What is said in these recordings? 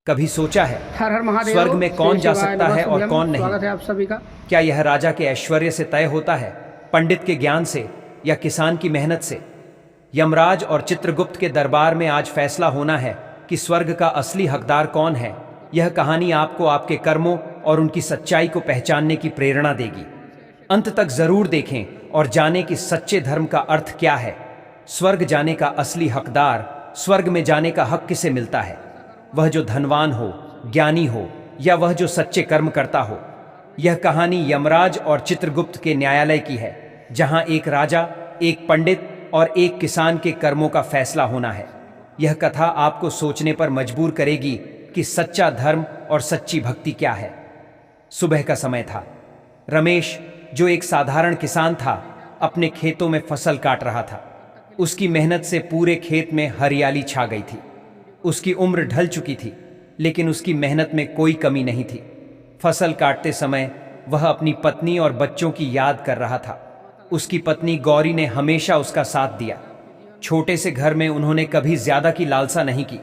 कभी सोचा है हर हर महादेव। स्वर्ग में कौन जा श्री शिवाय सकता है और नमः। कौन नहीं? स्वागत है आप सभी का। क्या यह राजा के ऐश्वर्य से तय होता है, पंडित के ज्ञान से, या किसान की मेहनत से? यमराज और चित्रगुप्त के दरबार में आज फैसला होना है कि स्वर्ग का असली हकदार कौन है। यह कहानी आपको आपके कर्मों और उनकी सच्चाई को पहचानने की प्रेरणा देगी। अंत तक जरूर देखें और जानें कि सच्चे धर्म का अर्थ क्या है। स्वर्ग जाने का असली हकदार, स्वर्ग में जाने का हक किसे मिलता है? वह जो धनवान हो, ज्ञानी हो, या वह जो सच्चे कर्म करता हो? यह कहानी यमराज और चित्रगुप्त के न्यायालय की है, जहां एक राजा, एक पंडित और एक किसान के कर्मों का फैसला होना है। यह कथा आपको सोचने पर मजबूर करेगी कि सच्चा धर्म और सच्ची भक्ति क्या है। सुबह का समय था। रमेश, जो एक साधारण किसान था, अपने खेतों में फसल काट रहा था। उसकी मेहनत से पूरे खेत में हरियाली छा गई थी। उसकी उम्र ढल चुकी थी, लेकिन उसकी मेहनत में कोई कमी नहीं थी। फसल काटते समय वह अपनी पत्नी और बच्चों की याद कर रहा था। उसकी पत्नी गौरी ने हमेशा उसका साथ दिया। छोटे से घर में उन्होंने कभी ज्यादा की लालसा नहीं की।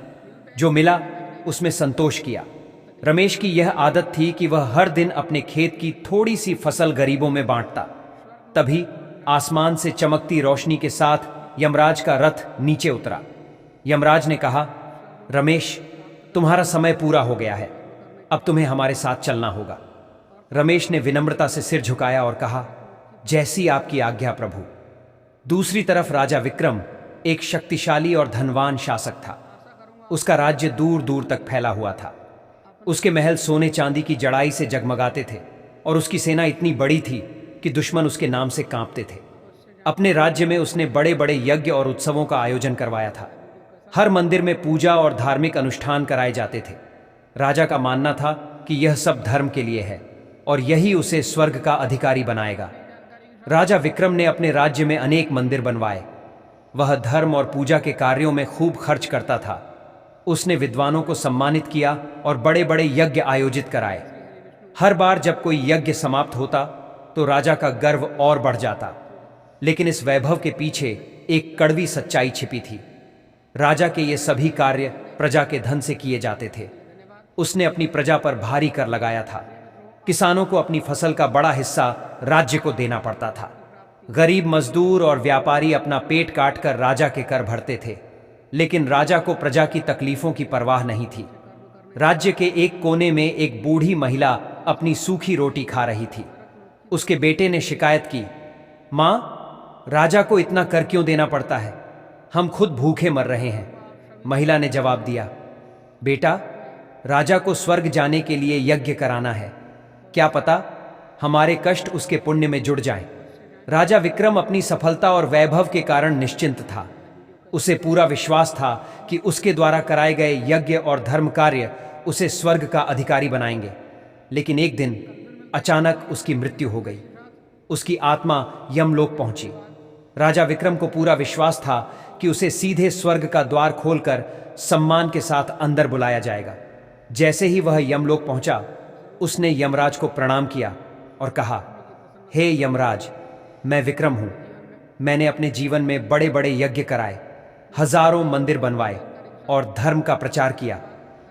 जो मिला उसमें संतोष किया। रमेश की यह आदत थी कि वह हर दिन अपने खेत की थोड़ी सी फसल गरीबों में बांटता। तभी आसमान से चमकती रोशनी के साथ यमराज का रथ नीचे उतरा। यमराज ने कहा, रमेश, तुम्हारा समय पूरा हो गया है, अब तुम्हें हमारे साथ चलना होगा। रमेश ने विनम्रता से सिर झुकाया और कहा, जैसी आपकी आज्ञा प्रभु। दूसरी तरफ राजा विक्रम एक शक्तिशाली और धनवान शासक था। उसका राज्य दूर दूर तक फैला हुआ था। उसके महल सोने चांदी की जड़ाई से जगमगाते थे और उसकी सेना इतनी बड़ी थी कि दुश्मन उसके नाम से कांपते थे। अपने राज्य में उसने बड़े बड़े यज्ञ और उत्सवों का आयोजन करवाया था। हर मंदिर में पूजा और धार्मिक अनुष्ठान कराए जाते थे। राजा का मानना था कि यह सब धर्म के लिए है और यही उसे स्वर्ग का अधिकारी बनाएगा। राजा विक्रम ने अपने राज्य में अनेक मंदिर बनवाए। वह धर्म और पूजा के कार्यों में खूब खर्च करता था। उसने विद्वानों को सम्मानित किया और बड़े बड़े यज्ञ आयोजित कराए। हर बार जब कोई यज्ञ समाप्त होता तो राजा का गर्व और बढ़ जाता। लेकिन इस वैभव के पीछे एक कड़वी सच्चाई छिपी थी। राजा के ये सभी कार्य प्रजा के धन से किए जाते थे। उसने अपनी प्रजा पर भारी कर लगाया था। किसानों को अपनी फसल का बड़ा हिस्सा राज्य को देना पड़ता था। गरीब मजदूर और व्यापारी अपना पेट काटकर राजा के कर भरते थे, लेकिन राजा को प्रजा की तकलीफों की परवाह नहीं थी। राज्य के एक कोने में एक बूढ़ी महिला अपनी सूखी रोटी खा रही थी। उसके बेटे ने शिकायत की, माँ, राजा को इतना कर क्यों देना पड़ता है? हम खुद भूखे मर रहे हैं। महिला ने जवाब दिया, बेटा, राजा को स्वर्ग जाने के लिए यज्ञ कराना है। क्या पता हमारे कष्ट उसके पुण्य में जुड़ जाएं। राजा विक्रम अपनी सफलता और वैभव के कारण निश्चिंत था। उसे पूरा विश्वास था कि उसके द्वारा कराए गए यज्ञ और धर्म कार्य उसे स्वर्ग का अधिकारी बनाएंगे। लेकिन एक दिन अचानक उसकी मृत्यु हो गई। उसकी आत्मा यमलोक पहुंची। राजा विक्रम को पूरा विश्वास था कि उसे सीधे स्वर्ग का द्वार खोलकर सम्मान के साथ अंदर बुलाया जाएगा। जैसे ही वह यमलोक पहुंचा, उसने यमराज को प्रणाम किया और कहा, हे यमराज, मैं विक्रम हूं। मैंने अपने जीवन में बड़े बड़े यज्ञ कराए, हजारों मंदिर बनवाए और धर्म का प्रचार किया।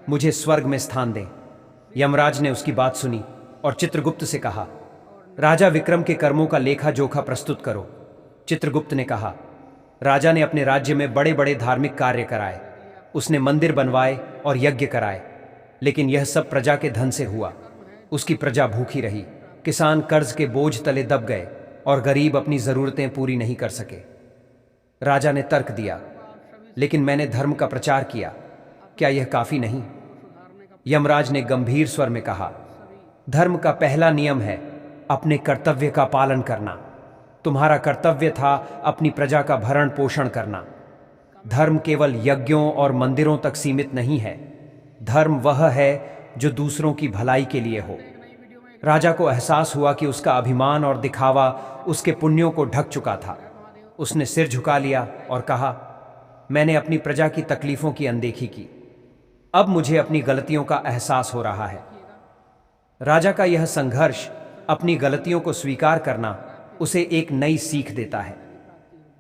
मुझे स्वर्ग में स्थान दें। यमराज ने उसकी बात सुनी और चित्रगुप्त से कहा, राजा विक्रम के कर्मों का लेखा जोखा प्रस्तुत करो। चित्रगुप्त ने कहा, राजा ने अपने राज्य में बड़े बड़े धार्मिक कार्य कराए। उसने मंदिर बनवाए और यज्ञ कराए, लेकिन यह सब प्रजा के धन से हुआ। उसकी प्रजा भूखी रही, किसान कर्ज के बोझ तले दब गए और गरीब अपनी जरूरतें पूरी नहीं कर सके। राजा ने तर्क दिया, लेकिन मैंने धर्म का प्रचार किया, क्या यह काफी नहीं? यमराज ने गंभीर स्वर में कहा, धर्म का पहला नियम है अपने कर्तव्य का पालन करना। तुम्हारा कर्तव्य था अपनी प्रजा का भरण पोषण करना। धर्म केवल यज्ञों और मंदिरों तक सीमित नहीं है। धर्म वह है जो दूसरों की भलाई के लिए हो। राजा को एहसास हुआ कि उसका अभिमान और दिखावा उसके पुण्यों को ढक चुका था। उसने सिर झुका लिया और कहा, मैंने अपनी प्रजा की तकलीफों की अनदेखी की। अब मुझे अपनी गलतियों का एहसास हो रहा है। राजा का यह संघर्ष, अपनी गलतियों को स्वीकार करना, उसे एक नई सीख देता है।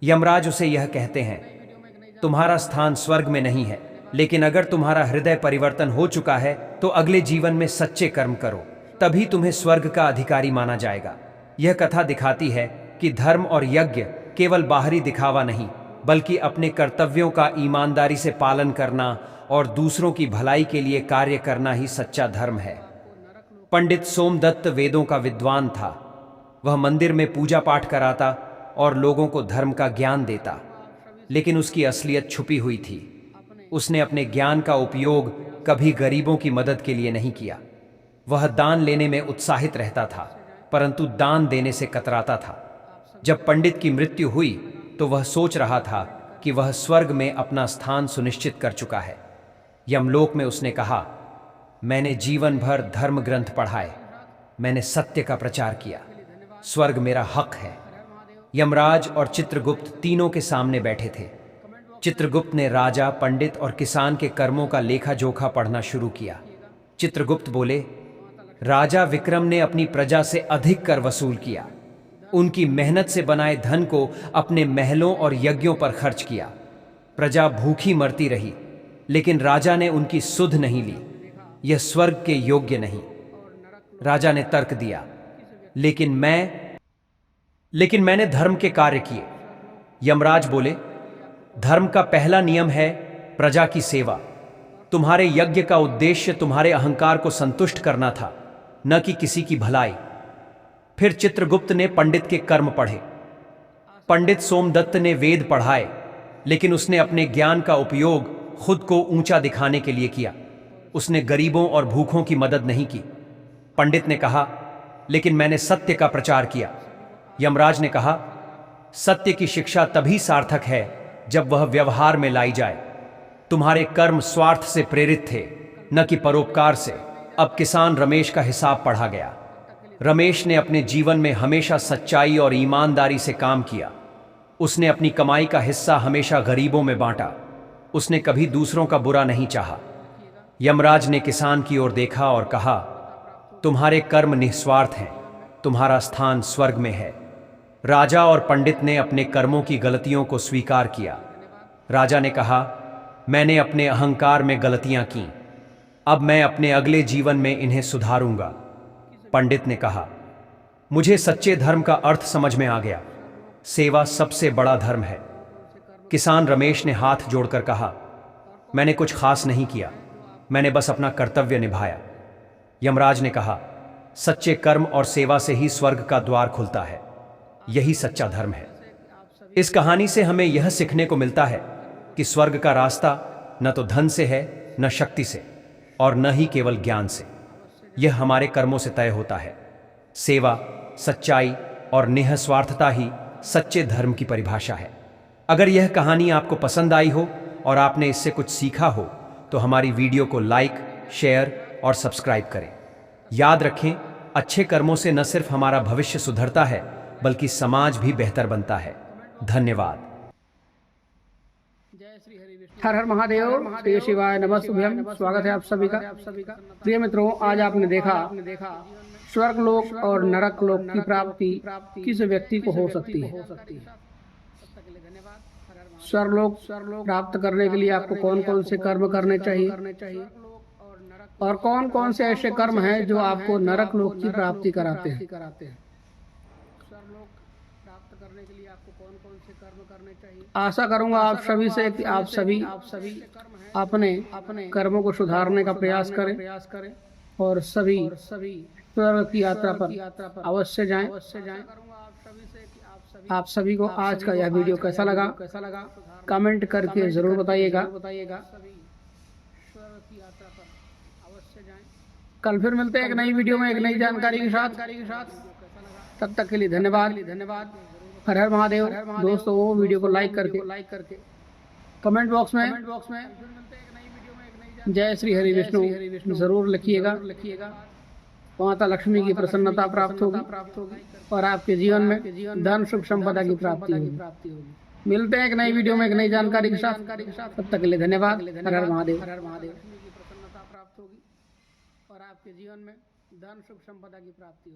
यमराज उसे यह कहते हैं, तुम्हारा स्थान स्वर्ग में नहीं है, लेकिन अगर तुम्हारा हृदय परिवर्तन हो चुका है तो अगले जीवन में सच्चे कर्म करो, तभी तुम्हें स्वर्ग का अधिकारी माना जाएगा। यह कथा दिखाती है कि धर्म और यज्ञ केवल बाहरी दिखावा नहीं, बल्कि अपने कर्तव्यों का ईमानदारी से पालन करना और दूसरों की भलाई के लिए कार्य करना ही सच्चा धर्म है। पंडित सोमदत्त वेदों का विद्वान था। वह मंदिर में पूजा पाठ कराता और लोगों को धर्म का ज्ञान देता, लेकिन उसकी असलियत छुपी हुई थी। उसने अपने ज्ञान का उपयोग कभी गरीबों की मदद के लिए नहीं किया। वह दान लेने में उत्साहित रहता था, परंतु दान देने से कतराता था। जब पंडित की मृत्यु हुई तो वह सोच रहा था कि वह स्वर्ग में अपना स्थान सुनिश्चित कर चुका है। यमलोक में उसने कहा, मैंने जीवन भर धर्म ग्रंथ पढ़ाए, मैंने सत्य का प्रचार किया, स्वर्ग मेरा हक है। यमराज और चित्रगुप्त तीनों के सामने बैठे थे। चित्रगुप्त ने राजा, पंडित और किसान के कर्मों का लेखा जोखा पढ़ना शुरू किया। चित्रगुप्त बोले, राजा विक्रम ने अपनी प्रजा से अधिक कर वसूल किया, उनकी मेहनत से बनाए धन को अपने महलों और यज्ञों पर खर्च किया। प्रजा भूखी मरती रही, लेकिन राजा ने उनकी सुध नहीं ली। यह स्वर्ग के योग्य नहीं। राजा ने तर्क दिया, लेकिन मैंने धर्म के कार्य किए। यमराज बोले, धर्म का पहला नियम है प्रजा की सेवा। तुम्हारे यज्ञ का उद्देश्य तुम्हारे अहंकार को संतुष्ट करना था, न कि किसी की भलाई। फिर चित्रगुप्त ने पंडित के कर्म पढ़े। पंडित सोमदत्त ने वेद पढ़ाए, लेकिन उसने अपने ज्ञान का उपयोग खुद को ऊंचा दिखाने के लिए किया। उसने गरीबों और भूखों की मदद नहीं की। पंडित ने कहा, लेकिन मैंने सत्य का प्रचार किया। यमराज ने कहा, सत्य की शिक्षा तभी सार्थक है जब वह व्यवहार में लाई जाए। तुम्हारे कर्म स्वार्थ से प्रेरित थे, न कि परोपकार से। अब किसान रमेश का हिसाब पढ़ा गया। रमेश ने अपने जीवन में हमेशा सच्चाई और ईमानदारी से काम किया। उसने अपनी कमाई का हिस्सा हमेशा गरीबों में बांटा। उसने कभी दूसरों का बुरा नहीं चाहा। यमराज ने किसान की ओर देखा और कहा, तुम्हारे कर्म निस्वार्थ हैं, तुम्हारा स्थान स्वर्ग में है। राजा और पंडित ने अपने कर्मों की गलतियों को स्वीकार किया। राजा ने कहा, मैंने अपने अहंकार में गलतियां की, अब मैं अपने अगले जीवन में इन्हें सुधारूंगा। पंडित ने कहा, मुझे सच्चे धर्म का अर्थ समझ में आ गया। सेवा सबसे बड़ा धर्म है। किसान रमेश ने हाथ जोड़कर कहा, मैंने कुछ खास नहीं किया, मैंने बस अपना कर्तव्य निभाया। यमराज ने कहा, सच्चे कर्म और सेवा से ही स्वर्ग का द्वार खुलता है। यही सच्चा धर्म है। इस कहानी से हमें यह सीखने को मिलता है कि स्वर्ग का रास्ता न तो धन से है, न शक्ति से, और न ही केवल ज्ञान से। यह हमारे कर्मों से तय होता है। सेवा, सच्चाई और निःस्वार्थता ही सच्चे धर्म की परिभाषा है। अगर यह कहानी आपको पसंद आई हो और आपने इससे कुछ सीखा हो तो हमारी वीडियो को लाइक, शेयर और सब्सक्राइब करें। याद रखें, अच्छे कर्मों से न सिर्फ हमारा भविष्य सुधरता है, बल्कि समाज भी बेहतर बनता है। धन्यवाद। हर हर महादेव, श्री शिवाय नमः शुभम। स्वागत है आप सभी का। प्रिय मित्रों, आज आपने देखा स्वर्ग लोक और नरक लोक की प्राप्ति किस व्यक्ति को हो सकती है। स्वर्ग लोक प्राप्त करने के लिए आपको कौन कौन से कर्म करने चाहिए और कौन कौन से ऐसे कर्म हैं जो आपको नरक लोक की प्राप्ति कराते हैं। आशा करूंगा आप सभी से कि आप सभी अपने कर्मों को सुधारने का प्रयास करें और सभी स्वर्ग की यात्रा पर अवश्य जाएं। आप सभी को आज का यह वीडियो कैसा लगा कमेंट करके जरूर बताइएगा। कल फिर मिलते हैं एक नई वीडियो में एक नई जानकारी के साथ। तब तक के लिए धन्यवाद। हर हर महादेव। दोस्तों, वो वीडियो को लाइक करके कमेंट बॉक्स में जय श्री हरि विष्णु जरूर लिखिएगा। माता लक्ष्मी की प्रसन्नता प्राप्त होगी और आपके जीवन में धन सुख संपदा की प्राप्ति होगी। मिलते हैं एक नई वीडियो में एक नई जानकारी के साथ। तब तक के लिए धन्यवाद। हर हर महादेव। प्राप्त होगी और आपके जीवन में धन सुख संपदा की प्राप्ति होगी।